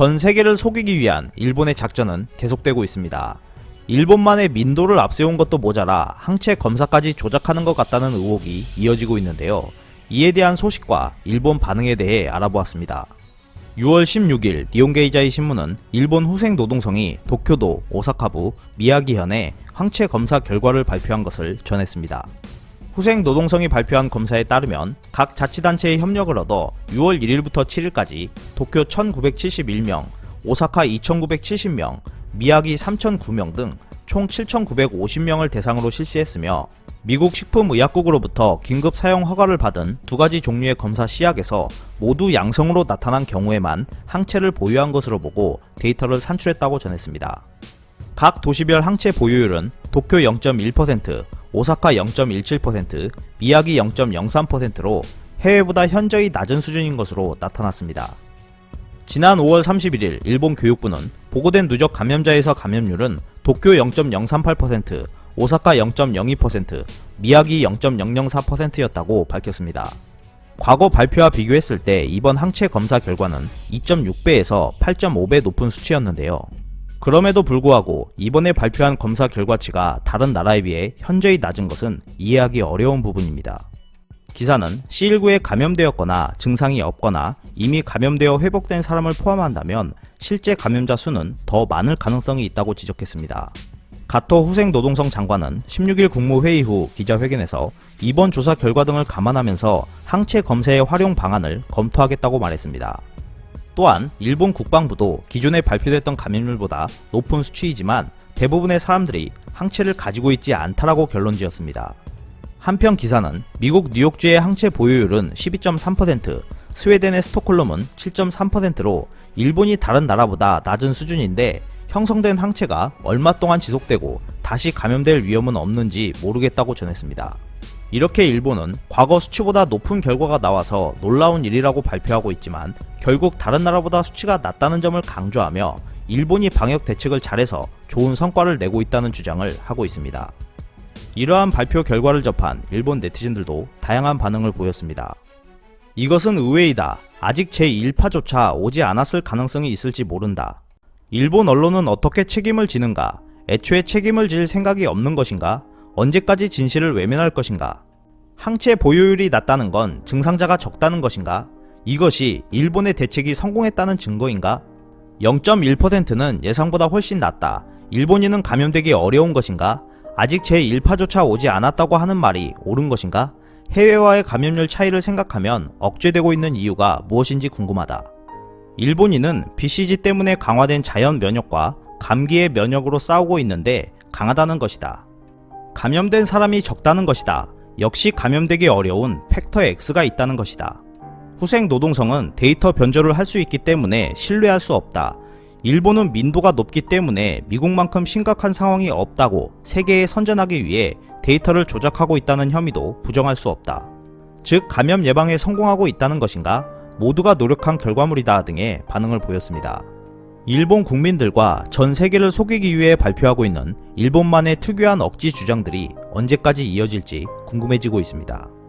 전 세계를 속이기 위한 일본의 작전은 계속되고 있습니다. 일본만의 민도를 앞세운 것도 모자라 항체 검사까지 조작하는 것 같다는 의혹이 이어지고 있는데요. 이에 대한 소식과 일본 반응에 대해 알아보았습니다. 6월 16일 니혼게이자이 신문은 일본 후생 노동성이 도쿄도, 오사카부, 미야기현의 항체 검사 결과를 발표한 것을 전했습니다. 후생 노동성이 발표한 검사에 따르면 각 자치단체의 협력을 얻어 6월 1일부터 7일까지 도쿄 1971명, 오사카 2970명, 미야기 3009명 등 총 7950명을 대상으로 실시했으며 미국 식품의약국으로부터 긴급 사용 허가를 받은 두 가지 종류의 검사 시약에서 모두 양성으로 나타난 경우에만 항체를 보유한 것으로 보고 데이터를 산출했다고 전했습니다. 각 도시별 항체 보유율은 도쿄 0.1%, 오사카 0.17%, 미야기 0.03%로 해외보다 현저히 낮은 수준인 것으로 나타났습니다. 지난 5월 31일 일본 교육부는 보고된 누적 감염자에서 감염률은 도쿄 0.038%, 오사카 0.02%, 미야기 0.004%였다고 밝혔습니다. 과거 발표와 비교했을 때 이번 항체 검사 결과는 2.6배에서 8.5배 높은 수치였는데요. 그럼에도 불구하고 이번에 발표한 검사 결과치가 다른 나라에 비해 현저히 낮은 것은 이해하기 어려운 부분입니다. 기사는 C19에 감염되었거나 증상이 없거나 이미 감염되어 회복된 사람을 포함한다면 실제 감염자 수는 더 많을 가능성이 있다고 지적했습니다. 가토 후생노동성 장관은 16일 국무회의 후 기자회견에서 이번 조사 결과 등을 감안하면서 항체 검사의 활용 방안을 검토하겠다고 말했습니다. 또한 일본 국방부도 기존에 발표됐던 감염률보다 높은 수치이지만 대부분의 사람들이 항체를 가지고 있지 않다라고 결론지었습니다. 한편 기사는 미국 뉴욕주의 항체 보유율은 12.3%, 스웨덴의 스톡홀름은 7.3%로 일본이 다른 나라보다 낮은 수준인데 형성된 항체가 얼마 동안 지속되고 다시 감염될 위험은 없는지 모르겠다고 전했습니다. 이렇게 일본은 과거 수치보다 높은 결과가 나와서 놀라운 일이라고 발표하고 있지만 결국 다른 나라보다 수치가 낮다는 점을 강조하며 일본이 방역 대책을 잘해서 좋은 성과를 내고 있다는 주장을 하고 있습니다. 이러한 발표 결과를 접한 일본 네티즌들도 다양한 반응을 보였습니다. 이것은 의외이다. 아직 제1파조차 오지 않았을 가능성이 있을지 모른다. 일본 언론은 어떻게 책임을 지는가? 애초에 책임을 질 생각이 없는 것인가? 언제까지 진실을 외면할 것인가? 항체 보유율이 낮다는 건 증상자가 적다는 것인가? 이것이 일본의 대책이 성공했다는 증거인가? 0.1%는 예상보다 훨씬 낮다. 일본인은 감염되기 어려운 것인가? 아직 제1파조차 오지 않았다고 하는 말이 옳은 것인가? 해외와의 감염률 차이를 생각하면 억제되고 있는 이유가 무엇인지 궁금하다. 일본인은 BCG 때문에 강화된 자연 면역과 감기의 면역으로 싸우고 있는데 강하다는 것이다. 감염된 사람이 적다는 것이다. 역시 감염되기 어려운 팩터 X가 있다는 것이다. 후생 노동성은 데이터 변조를 할 수 있기 때문에 신뢰할 수 없다. 일본은 민도가 높기 때문에 미국만큼 심각한 상황이 없다고 세계에 선전하기 위해 데이터를 조작하고 있다는 혐의도 부정할 수 없다. 즉 감염 예방에 성공하고 있다는 것인가? 모두가 노력한 결과물이다 등의 반응을 보였습니다. 일본 국민들과 전 세계를 속이기 위해 발표하고 있는 일본만의 특유한 억지 주장들이 언제까지 이어질지 궁금해지고 있습니다.